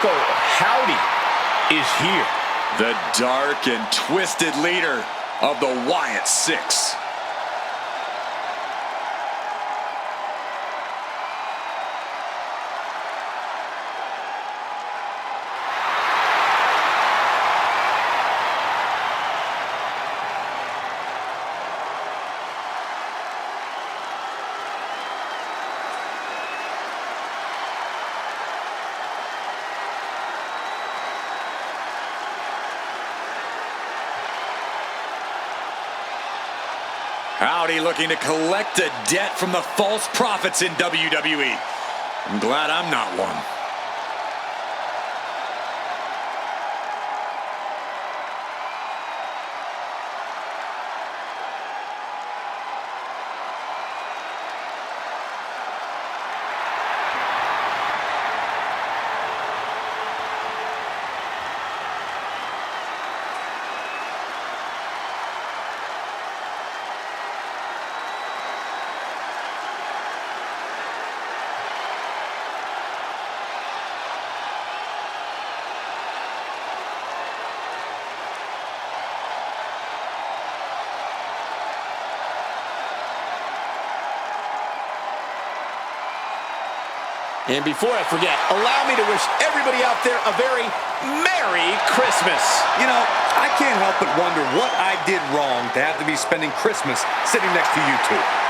Uncle Howdy is here. The dark and twisted leader of the Wyatt Six. Howdy looking to collect a debt from the false prophets in WWE. I'm glad I'm not one. And before I forget, allow me to wish everybody out there a very Merry Christmas. You know, I can't help but wonder what I did wrong to have to be spending Christmas sitting next to you two.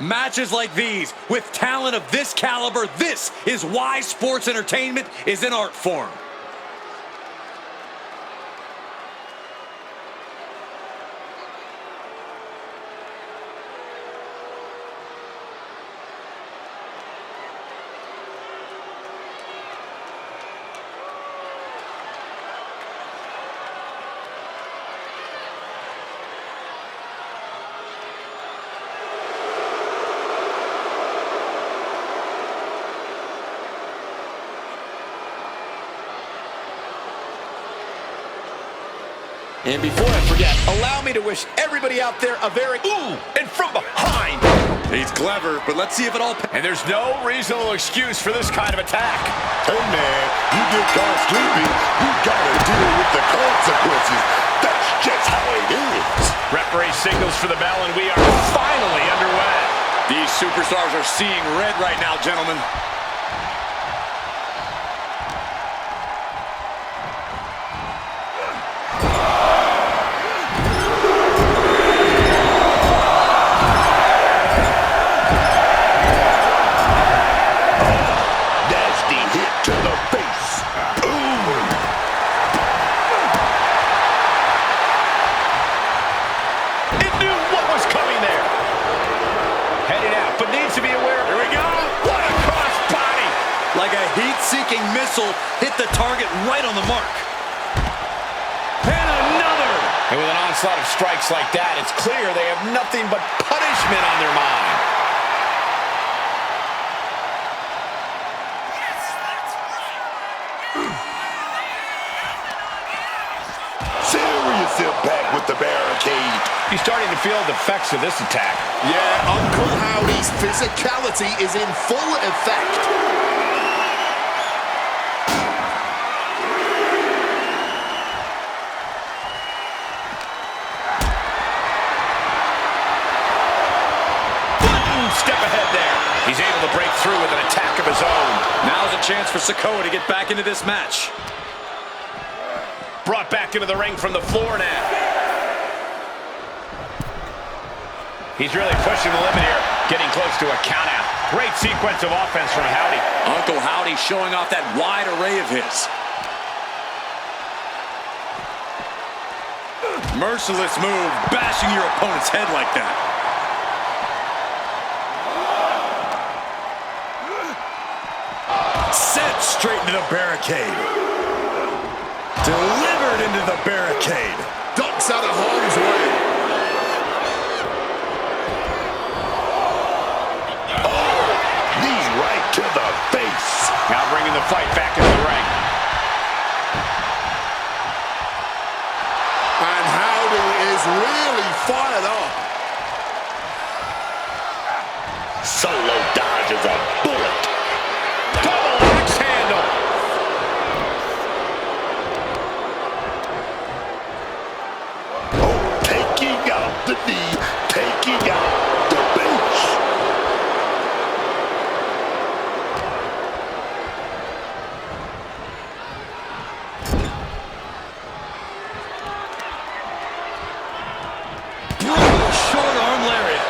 Matches like these, with talent of this caliber, this is why sports entertainment is an art form. And before I forget, allow me to wish everybody out there a very and from behind. He's clever, but let's see if it all... And there's no reasonable excuse for this kind of attack. Hey man, you get caught sleeping, you gotta deal with the consequences. That's just how it is. Referee signals for the bell, and we are finally underway. These superstars are seeing red right now, gentlemen. Nasty hit to the face. Ooh. It knew what was coming there. Headed out, but needs to be aware. Here we go. What a cross body. Like a heat-seeking missile, hit the target right on the mark. And another. And with an onslaught of strikes like that, it's clear they have nothing but punishment on their mind. Serious impact with the barricade. He's starting to feel the effects of this attack. Yeah, Uncle Howdy's physicality is in full effect. Step ahead there. He's able to break through with an attack of his own. Now's a chance for Sikoa to get back into this match. Brought back into the ring from the floor now. He's really pushing the limit here. Getting close to a countout. Great sequence of offense from Howdy. Uncle Howdy showing off that wide array of his. Merciless move, bashing your opponent's head like that. Sent straight into the barricade. Delivered into the barricade. Ducks out of harm's way. Oh, knee right to the face. Now bringing the fight back into the ring. And Howdy is really fired up. Solo dodges a bullet. Double axe handle. Oh, taking out the knee, taking out the bench. Brutal short arm lariat.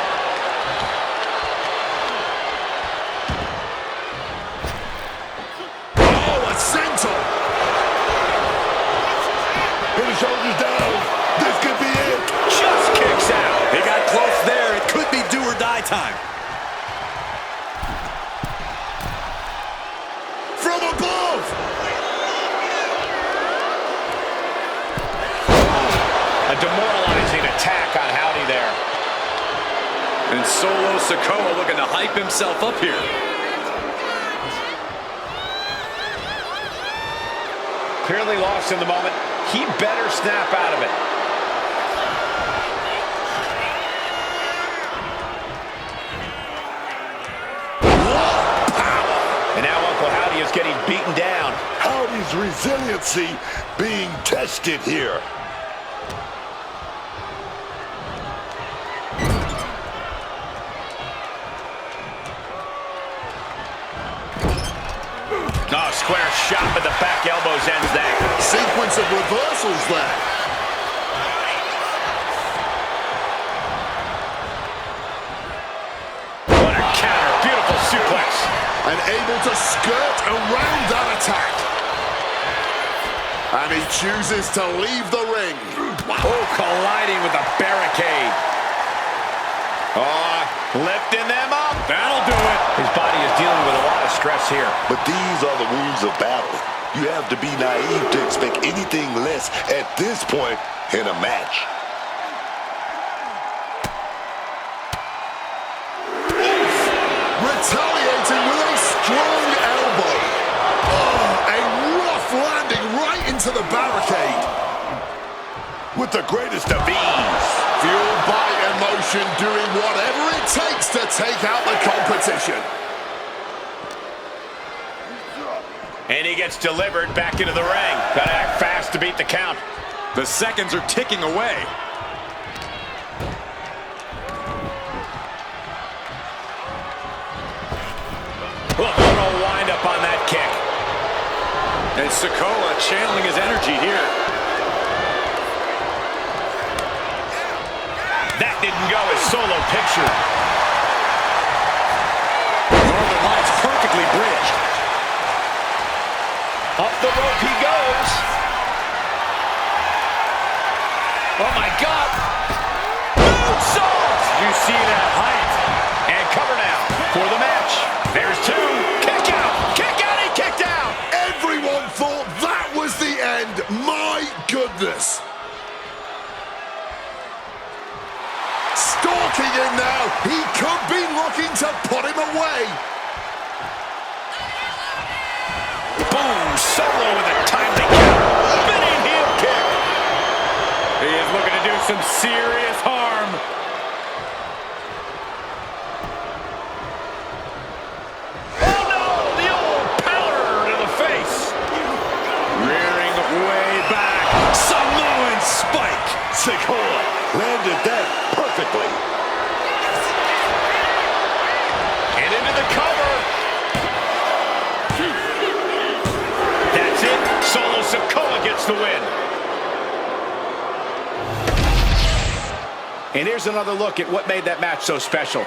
Oh, a senton. Put his shoulders down. This could be it. Just kicks out. They got close there. It could be do or die time. From above. A demoralizing attack on Howdy there. And Solo Sikoa looking to hype himself up here. Clearly lost in the moment. He better snap out of it. And now Uncle Howdy is getting beaten down. Howdy's resiliency being tested here. Oh, square shot with the back elbows ends that. Sequence of reversals there. What a counter. Beautiful suplex. And able to skirt around that attack. And he chooses to leave the ring. Oh, colliding with the barricade. Oh, lifting them up. That'll do it. His body is dealing with a lot of stress here. But these are the wounds of battle. You have to be naive to expect anything less at this point in a match. Retaliating with a strong elbow. Oh, a rough landing right into the barricade. With the greatest of ease. Fueled by emotion, doing whatever it takes to take out the competition. And he gets delivered back into the ring. Gotta act fast to beat the count. The seconds are ticking away. Look, what a wind-up on that kick. And Sikoa channeling his energy here. That didn't go as Solo pictured. Northern Lights perfectly bridged. Up the rope he goes. Oh, my God. Moonsault! You see that height. And cover now for the match. There's two. Kick out. Kick out. He kicked out. Everyone thought that was the end. My goodness. Stalking him now. He could be looking to put him away. Boom. Solo with a timely counter. Spinning heel kick. He is looking to do some serious harm. Oh, no. The old powder to the face. Rearing way back. Samoan spike. Sikoa landed that perfectly. And into the cover. That's it. Solo Sikoa gets the win. And here's another look at what made that match so special.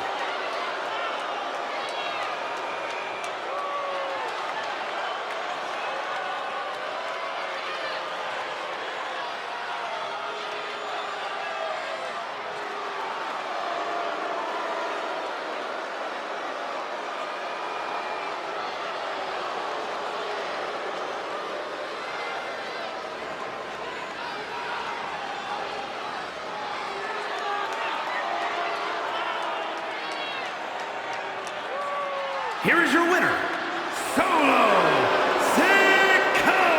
Here is your winner, Solo Sikoa.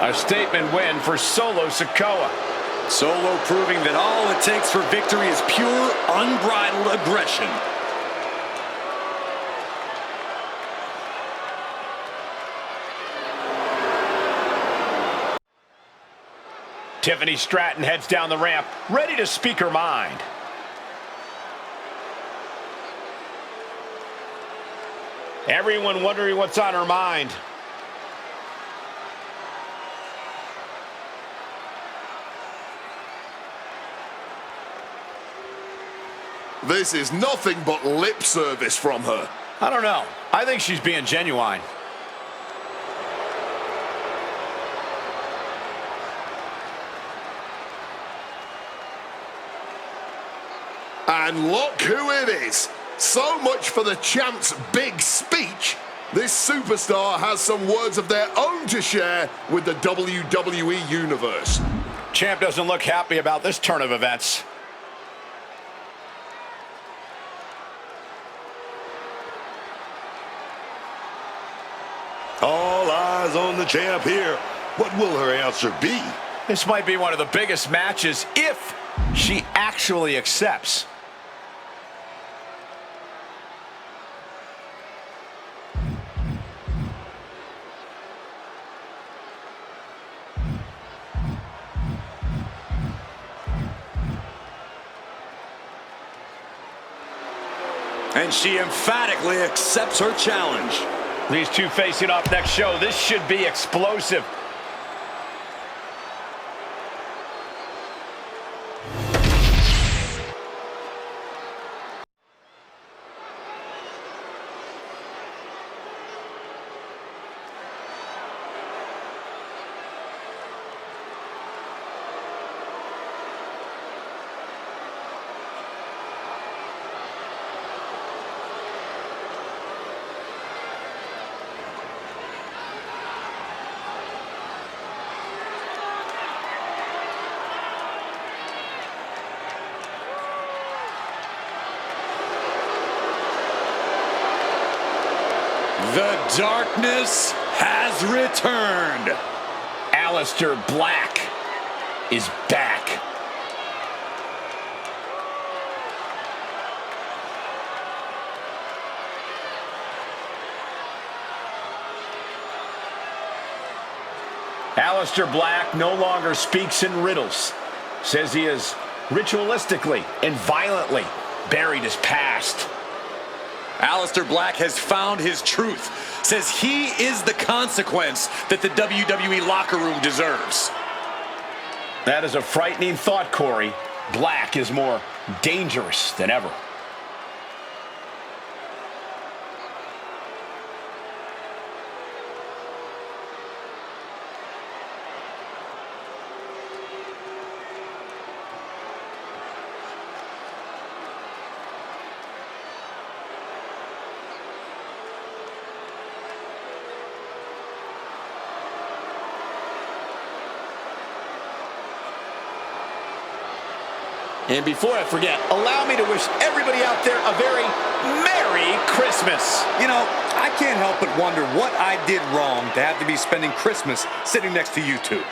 A statement win for Solo Sikoa. Solo proving that all it takes for victory is pure, unbridled aggression. Tiffany Stratton heads down the ramp, ready to speak her mind. Everyone wondering what's on her mind. This is nothing but lip service from her. I don't know. I think she's being genuine. And look who it is. So much for the champ's big speech. This superstar has some words of their own to share with the WWE Universe. Champ doesn't look happy about this turn of events. All eyes on the champ here. What will her answer be? This might be one of the biggest matches if she actually accepts. And she emphatically accepts her challenge. These two facing off next show. This should be explosive. The darkness has returned. Aleister Black is back. Aleister Black no longer speaks in riddles. Says he has ritualistically and violently buried his past. Aleister Black has found his truth. Says he is the consequence that the WWE locker room deserves. That is a frightening thought, Corey. Black is more dangerous than ever. And before I forget, allow me to wish everybody out there a very Merry Christmas. You know, I can't help but wonder what I did wrong to have to be spending Christmas sitting next to you two.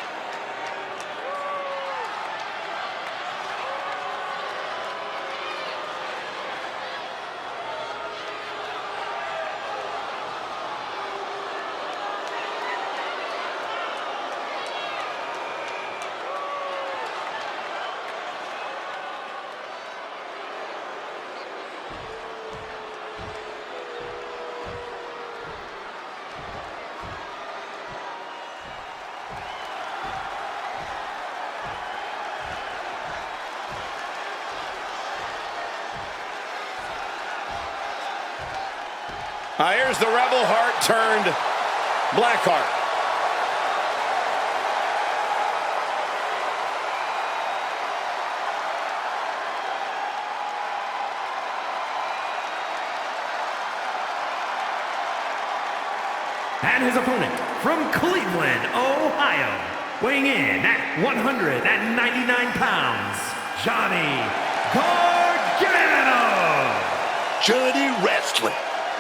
Here's the Rebel Heart turned Blackheart. And his opponent from Cleveland, Ohio, weighing in at 199 pounds, Johnny Gargano. Johnny Wrestling,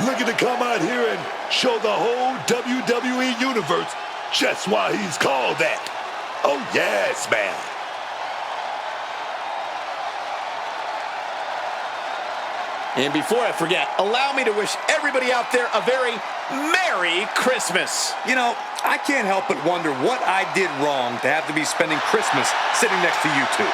looking to come out here and show the whole WWE Universe just why he's called that. Oh, yes, man. And before I forget, allow me to wish everybody out there a very Merry Christmas. You know, I can't help but wonder what I did wrong to have to be spending Christmas sitting next to you two.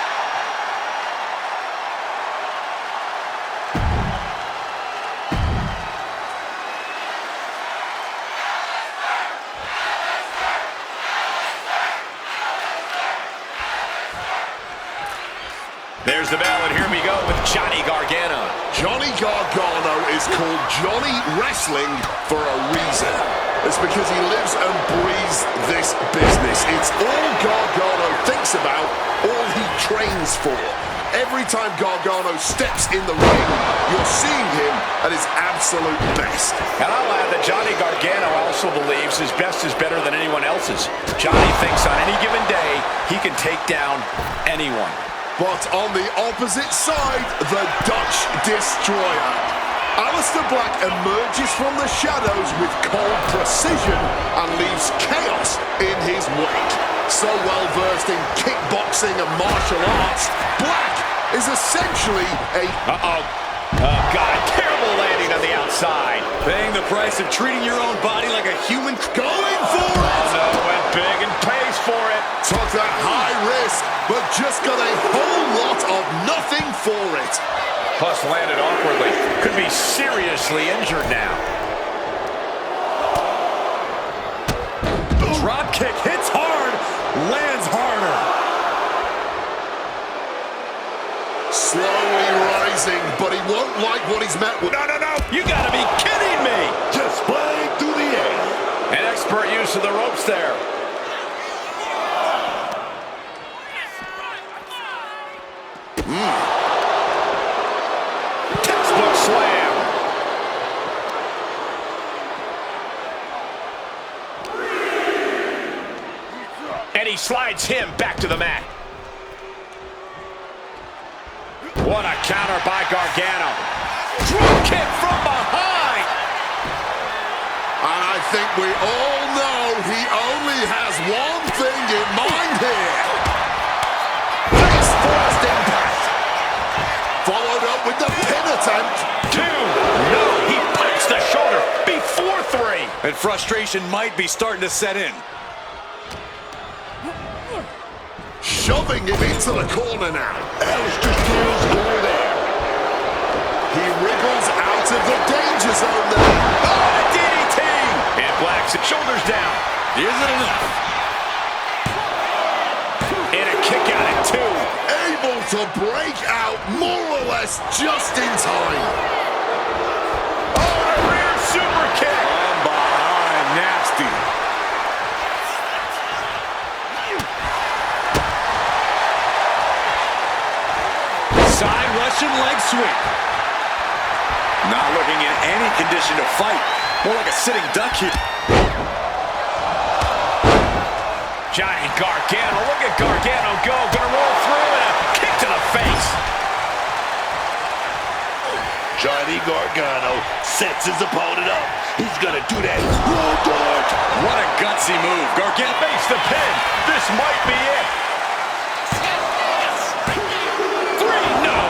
There's the bell, and here we go with Johnny Gargano. Johnny Gargano is called Johnny Wrestling for a reason. It's because he lives and breathes this business. It's all Gargano thinks about, all he trains for. Every time Gargano steps in the ring, you're seeing him at his absolute best. And I'll add that Johnny Gargano also believes his best is better than anyone else's. Johnny thinks on any given day, he can take down anyone. But on the opposite side, the Dutch Destroyer. Aleister Black emerges from the shadows with cold precision and leaves chaos in his wake. So well versed in kickboxing and martial arts, Black is essentially a... Oh, God, terrible landing on the outside. Paying the price of treating your own body like a human. Going for it! Oh, no, went big and pays for it. Took that high risk, but just got a whole lot of nothing for it. Plus landed awkwardly. Could be seriously injured now. Drop kick hits hard, lands harder. Slowly rising, but he won't like what he's met with. No, you gotta be kidding me. Just flying through the air. An expert use of the ropes there. Textbook slam. And he slides him back to the mat. What a counter by Gargano. Drop kick from behind. And I think we all know he only has one thing in mind here. Face first impact. Followed up with the pin attempt. 2. No, he punched the shoulder before 3. And frustration might be starting to set in. Shoving him into the corner now. Aleister Steele's going there. He wriggles out of the danger Is it enough? And a kick out at 2. Able to break out more or less just in time. Oh, a rear super kick. From behind, nasty. Side Russian leg sweep. Not looking in any condition to fight. More like a sitting duck here. Johnny Gargano, look at Gargano go. Gonna roll through and a kick to the face. Johnny Gargano sets his opponent up. He's gonna do that roll dart. What a gutsy move. Gargano Face the pin. This might be it. 3, no.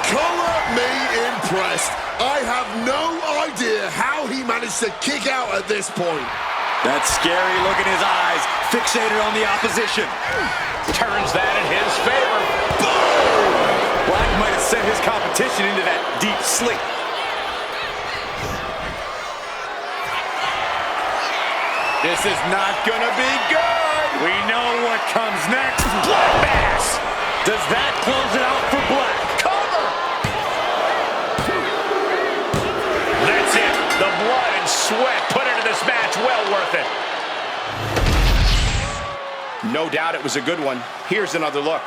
Color me impressed. I have no idea how he managed to kick out at this point. That scary look in his eyes, fixated on the opposition. Turns that in his favor. Black might have sent his competition into that deep sleep. This is not gonna be good. We know what comes next. Black Mass. Does that close it out for Black? Cover. That's it. The blood and sweat put into this match. Well worth it. No doubt it was a good one. Here's another look.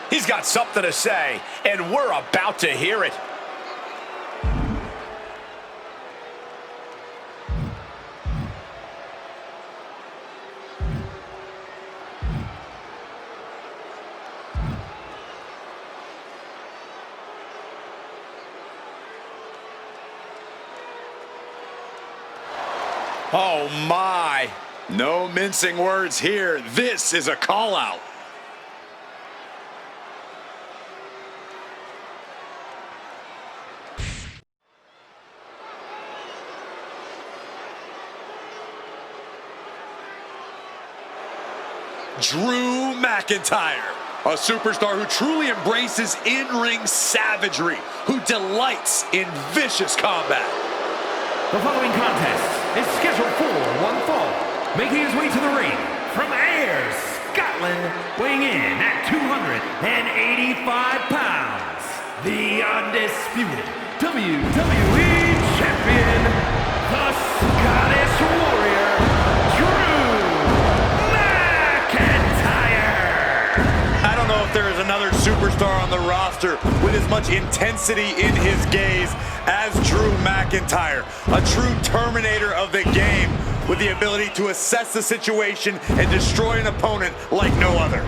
He's got something to say, and we're about to hear it. Oh, my. No mincing words here. This is a call-out. Drew McIntyre, a superstar who truly embraces in-ring savagery, who delights in vicious combat. The following contest is scheduled for one fall. Making his way to the ring from Ayr, Scotland, weighing in at 285 pounds, the undisputed WWE Champion, the Scottish Warrior, Drew McIntyre. I don't know if there is another superstar on the roster with as much intensity in his gaze as Drew McIntyre. A true terminator of the game with the ability to assess the situation and destroy an opponent like no other.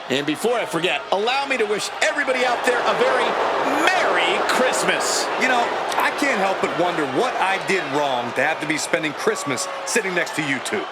And before I forget, allow me to wish everybody out there a very Merry Christmas. You know, I can't help but wonder what I did wrong to have to be spending Christmas sitting next to you two.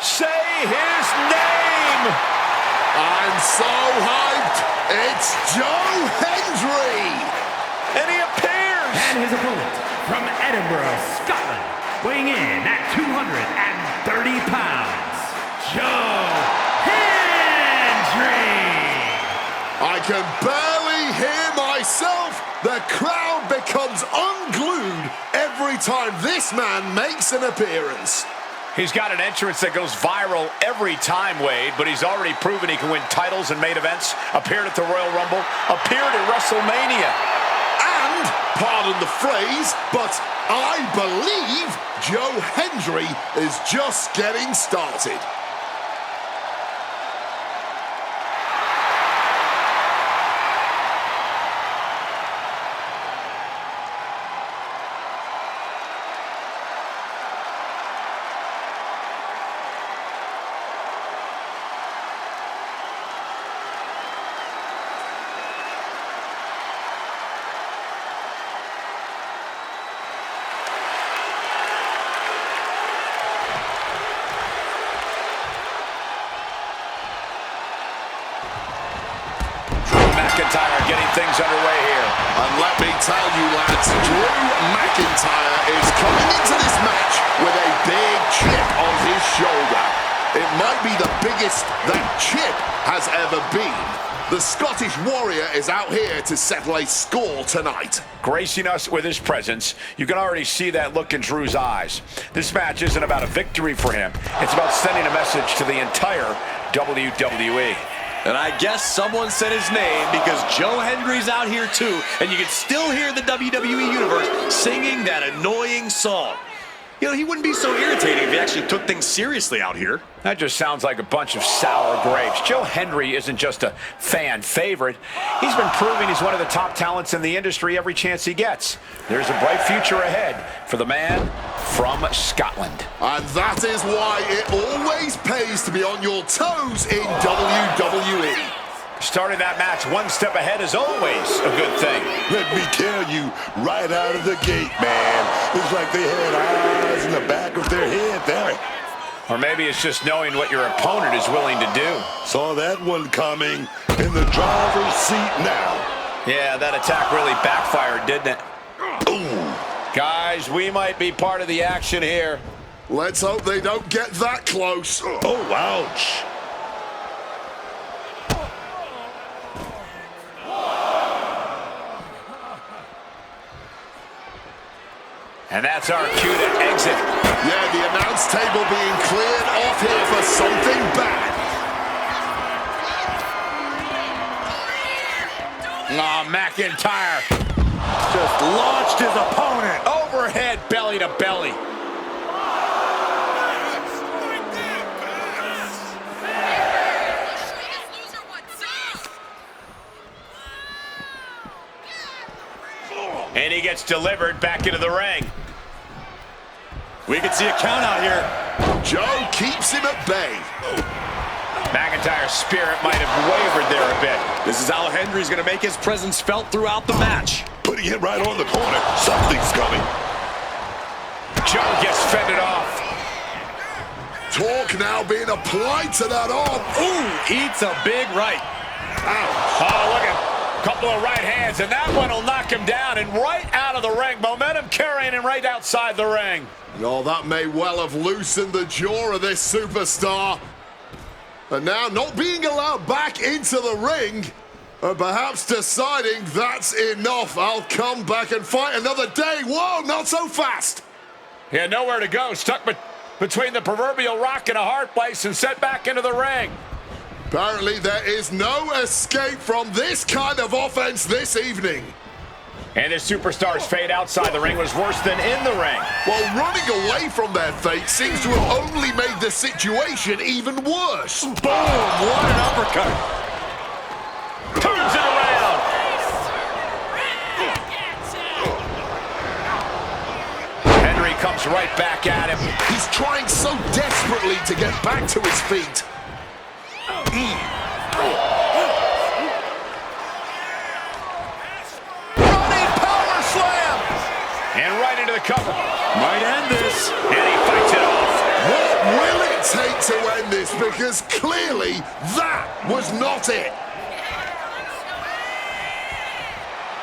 Say his name! I'm so hyped. It's Joe Hendry. And he appears! And his opponent from Edinburgh, Scotland, weighing in at 230 pounds, Joe Hendry! I can barely hear myself. The crowd becomes unglued every time this man makes an appearance. He's got an entrance that goes viral every time, Wade, but he's already proven he can win titles and main events, appeared at the Royal Rumble, appeared at WrestleMania. And, pardon the phrase, but I believe Joe Hendry is just getting started. McIntyre getting things underway here. And let me tell you, lads, Drew McIntyre is coming into this match with a big chip on his shoulder. It might be the biggest that chip has ever been. The Scottish Warrior is out here to settle a score tonight. Gracing us with his presence, you can already see that look in Drew's eyes. This match isn't about a victory for him. It's about sending a message to the entire WWE. And I guess someone said his name because Joe Hendry's out here too, and you can still hear the WWE Universe singing that annoying song. You know, he wouldn't be so irritating if he actually took things seriously out here. That just sounds like a bunch of sour grapes. Joe Hendry isn't just a fan favorite. He's been proving he's one of the top talents in the industry every chance he gets. There's a bright future ahead for the man from Scotland. And that is why it always pays to be on your toes in WWE. Starting that match one step ahead is always a good thing. Let me tell you, right out of the gate, man. It's like they had eyes in the back of their head there. Or maybe it's just knowing what your opponent is willing to do. Saw that one coming in the driver's seat now. Yeah, that attack really backfired, didn't it? Ooh. Guys, we might be part of the action here. Let's hope they don't get that close. Oh, ouch. And that's our cue to exit. Yeah, the announce table being cleared off here for something bad. Oh, McIntyre Just launched his opponent. overhead, belly to belly. And he gets delivered back into the ring. We can see a count out here. Joe keeps him at bay. McIntyre's spirit might have wavered there a bit. This is how Hendry's going to make his presence felt throughout the match. Putting it right on the corner. Something's coming. Joe gets fended off. Torque now being applied to that arm. Ooh, eats a big right. Ouch. Oh, look at a couple of right hands, and that one will knock him down and right out of the ring. Momentum carrying him right outside the ring. Oh, that may well have loosened the jaw of this superstar. And now not being allowed back into the ring, or perhaps deciding that's enough. I'll come back and fight another day. Whoa, not so fast. He had nowhere to go, stuck between the proverbial rock and a hard place and set back into the ring. Apparently there is no escape from this kind of offense this evening. And his superstars' fate outside the ring was worse than in the ring. While running away from their fate seems to have only made the situation even worse. Boom, what an uppercut. Turns it around. Henry comes right back at him. He's trying so desperately to get back to his feet. Running power slam. And right into the cover. Might end this. And he fights it off. What will it take to this because clearly that was not it.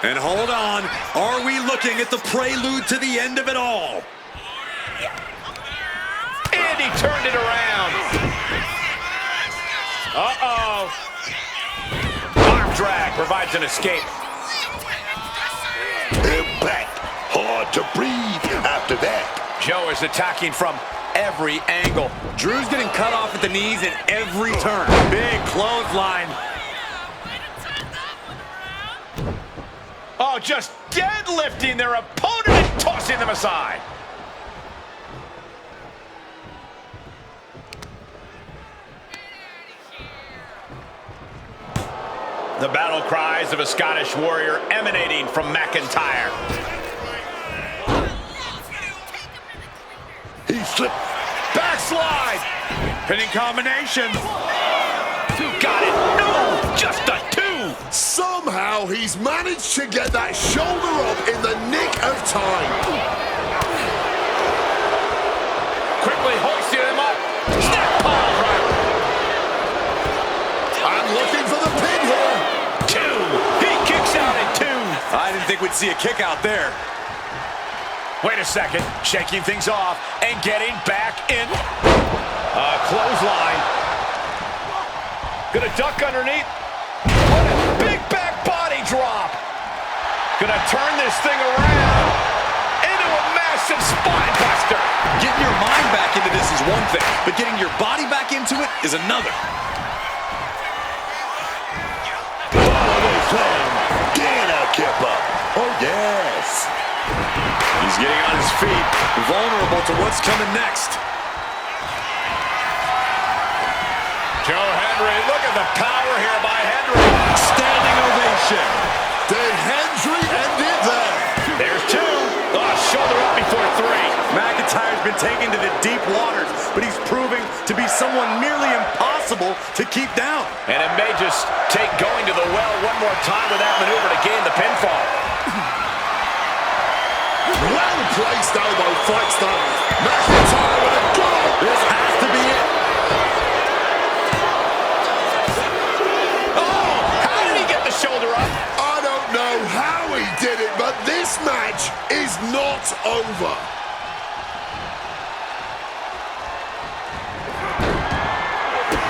And hold on, are we looking at the prelude to the end of it all? And he turned it around. Uh-oh. Arm drag provides an escape. Impact. Hard to breathe after that. Joe is attacking from every angle. Drew's getting cut off at the knees at every turn. Big clothesline. Oh, just deadlifting their opponent and tossing them aside. The battle cries of a Scottish warrior emanating from McIntyre. He slipped. Backslide. Pinning combination. Got it. No, just a two. Somehow he's managed to get that shoulder up in the nick of time. Quickly hoisting him up. Snap pile driver. And looking for the pin here. Two. He kicks out at two. I didn't think we'd see a kick out there. Wait a second. Shaking things off and getting back in. Clothesline. Gonna duck underneath. What a big back body drop. Gonna turn this thing around into a massive spine buster. Getting your mind back into this is one thing, but getting your body back into it is another. Body slam. Dana Kipper. Oh, yes. He's getting on his feet, vulnerable to what's coming next. Joe Hendry, look at the power here by Hendry. Standing ovation. Did Hendry end it there? There's two. Oh, shoulder up before three. McIntyre's been taken to the deep waters, but he's proving to be someone nearly impossible to keep down. And it may just take going to the well one more time with that maneuver to gain the pinfall. Well-placed elbow fight style. McIntyre with a goal. This has to be it. Oh, how did he get the shoulder up? I don't know how he did it, but this match is not over.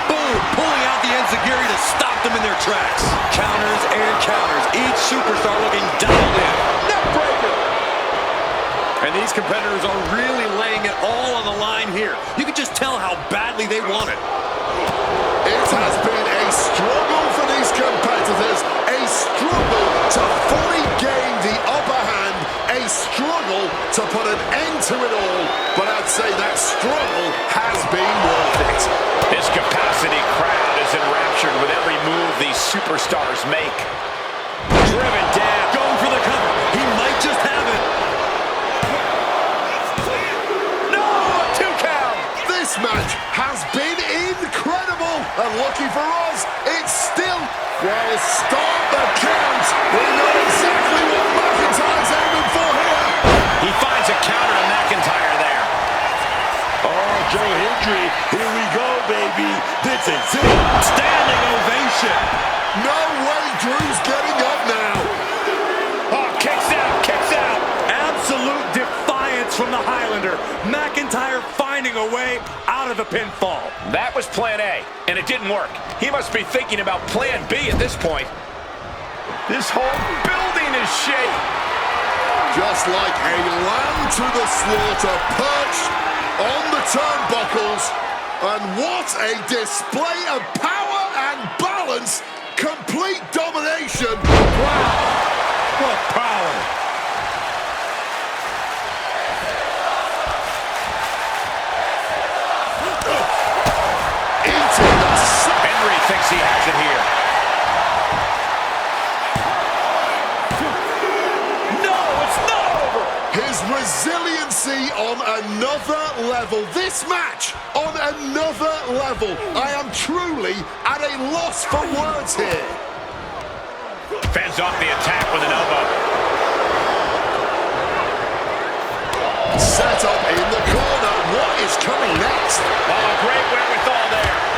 Boom, pulling out the enziguri to stop them in their tracks. Counters and counters. Each superstar looking dialed in. Neckbreaker. And these competitors are really laying it all on the line here. You can just tell how badly they want it. It has been a struggle for these competitors, a struggle to fully gain the upper hand, a struggle to put an end to it all, but I'd say that struggle has been worth it. This capacity crowd is enraptured with every move these superstars make. Driven down. Going for the cover. He might just have it. No, 2 count. This match has been incredible, and lucky for us, it's still, well, start the count. We know exactly what McIntyre's aiming for here. He finds a counter to McIntyre there. Oh, Joe Hendry. Here we go, baby. This is it. Standing ovation. No way Drew's getting up now. Oh, kicks out, kicks out. Absolute defiance from the Highlander. McIntyre finding a way out of the pinfall. That was plan A, and it didn't work. He must be thinking about plan B at this point. This whole building is shaking. Just like a lamb to the slaughter, perched on the turnbuckles. And what a display of power and balance. Complete domination. Wow. What power. Eating the Henry thinks he has it here. No, it's not over. His resiliency on another level. This match on another level. I am truly at a loss for words here. Fends off the attack with an elbow. Set up in the corner. What is coming next? Oh, great wherewithal there.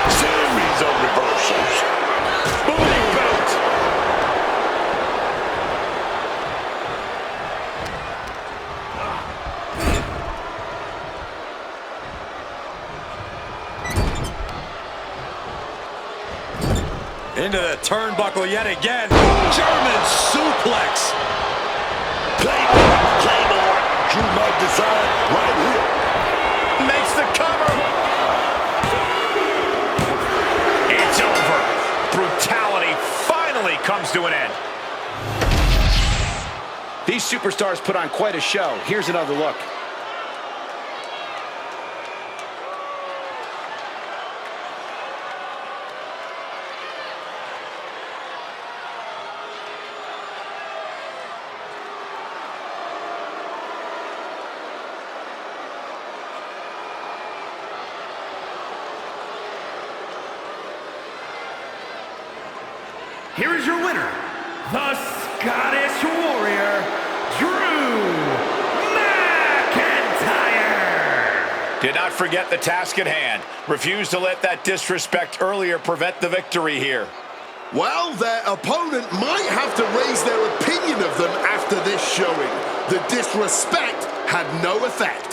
Into the turnbuckle yet again. German suplex. Claymore. Drew might decide right here. Makes the cover. It's over. Brutality finally comes to an end. These superstars put on quite a show. Here's another look. Here is your winner, the Scottish Warrior, Drew McIntyre. Did not forget the task at hand. Refused to let that disrespect earlier prevent the victory here. Well, their opponent might have to raise their opinion of them after this showing. The disrespect had no effect.